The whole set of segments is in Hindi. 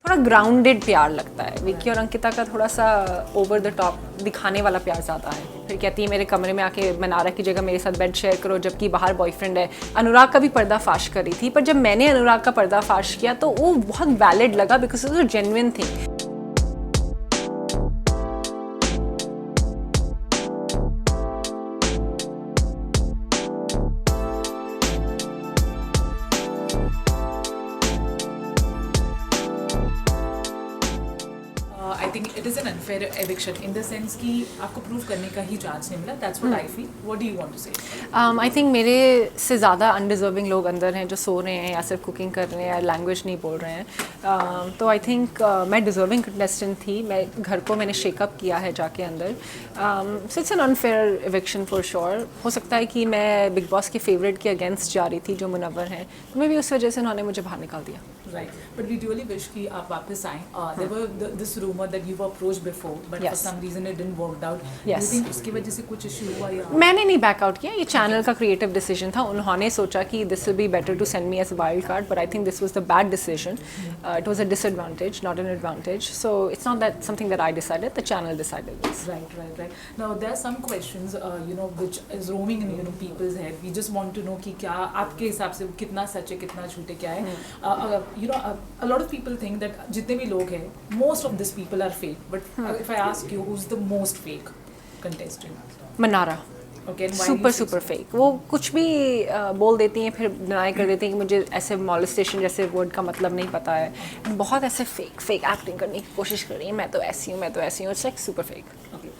थोड़ा ग्राउंडेड प्यार लगता है। विक्की और अंकिता का थोड़ा सा ओवर द टॉप दिखाने वाला प्यार ज़्यादा है। फिर कहती है मेरे कमरे में आके मनारा की जगह मेरे साथ बेड शेयर करो, जबकि बाहर बॉयफ्रेंड है। अनुराग का भी पर्दाफाश करी थी, पर जब मैंने अनुराग का पर्दाफाश किया तो वो बहुत वैलिड लगा because it was a genuine thing. I think it is an unfair eviction in the sense कि आपको प्रूव करने का ही चांस नहीं मिला. That's what I feel. What do you want to say? I think मेरे से ज़्यादा अनडिज़र्विंग लोग अंदर हैं जो सो रहे हैं या सिर्फ कुकिंग कर रहे हैं या लैंग्वेज नहीं बोल रहे हैं। तो आई थिंक मैं डिज़र्विंग कंटेस्टेंट थी। मैं घर को मैंने शेकअप किया है जाके अंदर। So it's an unfair eviction for sure. हो सकता है कि मैं बिग बॉस के फेवरेट के अगेंस्ट जा रही थी जो मुनव्वर हैं, तो मैं भी उस वजह से उन्होंने मुझे बाहर निकाल दिया। Right. But we really wish कि आप वापस आएं. There were this rumor that you were approached before, but for some reason it didn't work out. Yes. Do you think उसकी वजह से कुछ इशू हुआ या? मैंने नहीं बैकआउट किया, ये चैनल का क्रिएटिव डिसीजन था। उन्होंने सोचा कि this will be better to send me as wild card, but I think this was the bad decision. It was a disadvantage, not an advantage. So it's not that something that I decided, the channel decided this. Right. Now there are some questions, which is roaming in people's head. We just want to know कि क्या आपके हिसाब से कितना सच है, कितना झूठ है, क्या है? A lot of people think that जितने भी लोग हैं, most of these people are fake. But if I ask you, who's the most fake contestant? Mannara Okay, and why do you say super so? Fake. वो कुछ भी बोल देती हैं, फिर डिनाई कर देती हैं कि मुझे ऐसे मॉलेस्टेशन जैसे वर्ड का मतलब नहीं पता है। बहुत ऐसे फेक एक्टिंग करने की कोशिश कर रही है, मैं तो ऐसी हूँ, it's like super fake. Okay.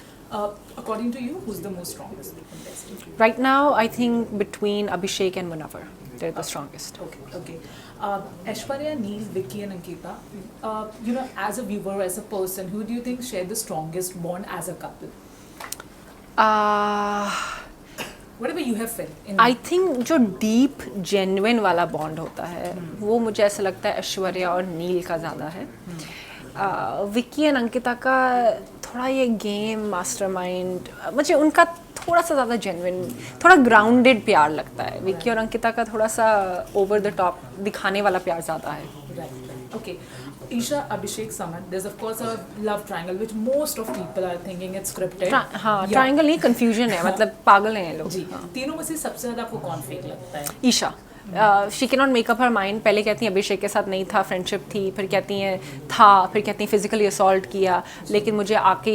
According to you, who's the most strongest contestant? Right now I think between Abhishek and Munawar, they are the strongest. Okay. Aishwarya, Neil, Vicky and Ankita, as a viewer, as a person, who do you think share the strongest bond as a couple? Whatever you have felt. I think जो डीप जेन्युइन वाला बॉन्ड होता है वो मुझे ऐसा लगता है ऐश्वर्या और नील का ज़्यादा है। विक्की एंड अंकिता का थोड़ा ये गेम मास्टरमाइंड, मुझे उनका थोड़ा सा ज़्यादा जेन्युइन, थोड़ा ग्राउंडेड प्यार लगता है। विक्की और अंकिता का थोड़ा सा ओवर द टॉप दिखाने वाला प्यार ज़्यादा है। Right. Okay. Isha, Abhishek, Saman, there's of course a love triangle which most of people are thinking it's scripted. हाँ, ट्रायंगल नहीं, कंफ्यूजन है, मतलब पागल हैं ये लोग। जी, तीनों में से सबसे ज़्यादा आपको कौन फेक लगता है? Isha, she can not make up her mind. पहले कहती हैं अभिषेक के साथ नहीं था, फ्रेंडशिप थी, फिर कहती हैं था, फिर कहती हैं फिजिकली असॉल्ट किया, लेकिन मुझे आके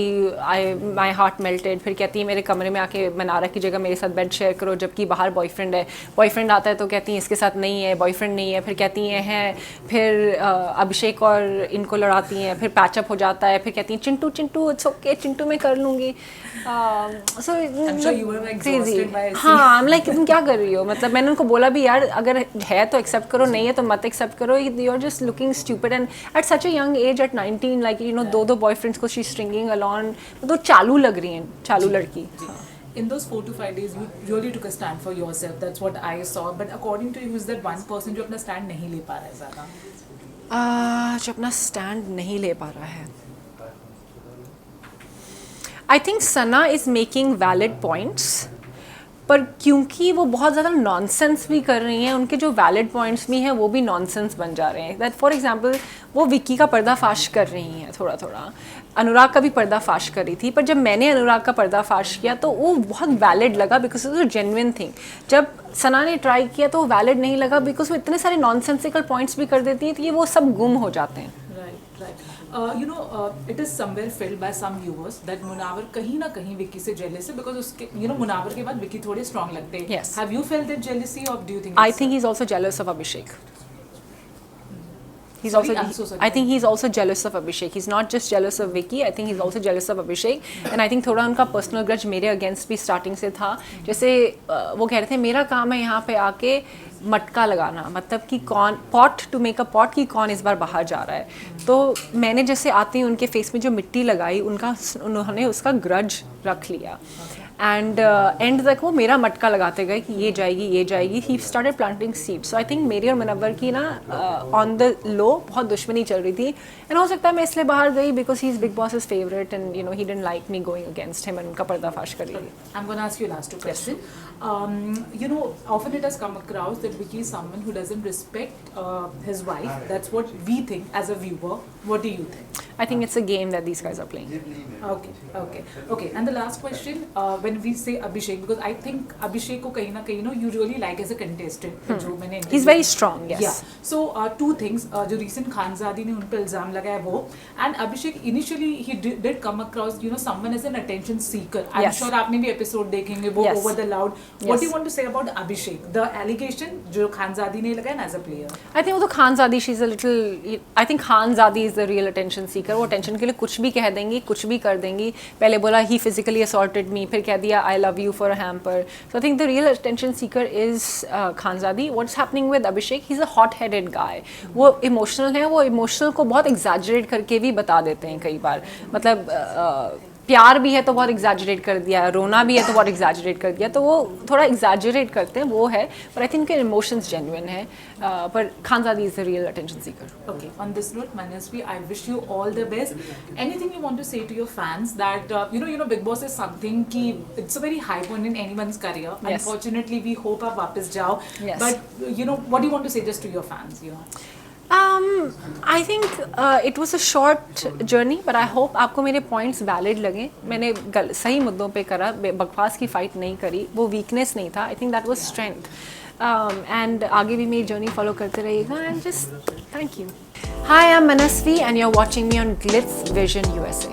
माई हार्ट मेल्टेड। फिर कहती है मेरे कमरे में आके मनारा की जगह मेरे साथ बेड शेयर करो, जबकि बाहर बॉयफ्रेंड है। बॉयफ्रेंड आता है तो कहती हैं इसके साथ नहीं है, बॉयफ्रेंड नहीं है। फिर कहती हैं फिर अभिषेक और इनको लड़ाती हैं, फिर पैचअप हो जाता है। फिर कहती हैं चिंटू इट्स ओके, चिंटू मैं कर लूँगी। So crazy. हाँ, आई एम लाइक तुम क्या कर रही हो? मतलब मैंने उनको बोला भी यार अगर है तो एक्सेप्ट करो, नहीं है तो मत एक्सेप्ट करो। You are just looking stupid and at such a young age, at 19, like दो बॉयफ्रेंड्स को शी स्ट्रिंगिंग अलॉन, तो चालू लग रही हैं, चालू लड़की। In those 4 to 5 days, you really took a stand for yourself. That's what I saw. But according to you, who's that one person जो अपना stand नहीं ले पा रहा है ज़्यादा? जो अपना स्टैंड नहीं ले पा रहा है, I think Sana is making valid points, पर क्योंकि वो बहुत ज़्यादा नॉनसेंस भी कर रही हैं, उनके जो वैलिड पॉइंट्स भी हैं वो भी नॉनसेंस बन जा रहे हैं। दैट फॉर एग्जांपल वो विक्की का पर्दाफाश कर रही हैं थोड़ा, अनुराग का भी पर्दाफाश करी थी, पर जब मैंने अनुराग का पर्दाफाश किया तो वो बहुत वैलिड लगा because it's a genuine thing. जब सना ने ट्राई किया तो वो वैलिड नहीं लगा बिकॉज वो इतने सारे नॉनसेंसिकल पॉइंट्स भी कर देती है कि वो सब गुम हो जाते हैं। Right. It is somewhere felt by some viewers that Munawar कहीं ना कहीं विक्की से jealous है because उसके मुनावर के बाद विक्की थोड़े strong लगते हैं। Yes. Have you felt that jealousy or do you think? I think he's also jealous of Abhishek. I'm so sorry. I think he's also jealous of Abhishek. He's not just jealous of Vicky. I think he's also jealous of Abhishek. And I think थोड़ा उनका personal grudge मेरे against भी starting से था। जैसे वो कह रहे थे मेरा काम है यहाँ पे आके मटका लगाना, मतलब कि कौन pot to make a pot, कि कौन इस बार बाहर जा रहा है। तो मैंने जैसे आते ही उनके फेस में जो मिट्टी लगाई, उन्होंने उसका ग्रज रख लिया। एंड एंड तक वो मेरा मटका लगाते गए कि ये जाएगी. He started planting seeds. So I think मेरी और मुनव्वर की ना ऑन द लो बहुत दुश्मनी चल रही थी. एंड हो सकता है मैं इसलिए बाहर गई because he is Bigg Boss's favourite and you know he didn't like me going against him and उनका पर्दाफाश करी. I'm going to ask you last two questions. You know, often it has come across that Vicky is someone who doesn't respect his wife. That's what we think as a viewer. What do you think? I think it's a game that these guys are playing. Okay. And the last question, when we say Abhishek, because I think Abhishek को कहीं ना कहीं you really like as a contestant. जो मैंने He's very strong, yes. Yeah. So two things, जो recent खानजादी ने उन पे इल्जाम लगाया वो, and Abhishek initially he did come across someone as an attention seeker. I'm Yes. sure आपने भी episode देखेंगे वो Yes. over the loud. Yes. What do you want to say about Abhishek? The allegation जो खानजादी ने लगाया as a player. I think वो तो खानज़ादी she's a little. I think खानज़ादी is the real attention seeker. वो attention के लिए कुछ भी कह देंगी, कुछ भी कर देंगी. पहले बोला he physically assaulted me, फिर कह दिया I love you for a hamper. So I think the real attention seeker is खानज़ादी. What's happening with Abhishek? He's a hot-headed guy. वो emotional है, वो emotional को बहुत exaggerate करके भी बता देते हैं कई बार. मतलब प्यार भी है तो बहुत एग्जैजरेट कर दिया, रोना भी है तो बहुत एग्जैजरेट कर दिया, तो वो थोड़ा एग्जैजरेट करते हैं, वो है. पर आई थिंक इमोशंस जेन्युइन है. पर Khanzaadi is the real attention seeker. Okay, on this note, Manasvi, I wish you all the best. Anything you want to say to your fans that you know, Big Boss is something ki it's a very high point in anyone's career. Yes. Unfortunately, we hope आप वापस जाओ. Yes. But you know, what do you want to say just to your fans? You know. I think it was a short journey, but I hope आपको मेरे points valid लगे. मैंने सही मुद्दों पे करा, बकवास की fight नहीं करी, वो weakness नहीं था. I think that was strength. And आगे भी मेरी journey follow करते रहिएगा. And just thank you. Hi, I'm Manasvi and you're watching me on Glitz Vision USA.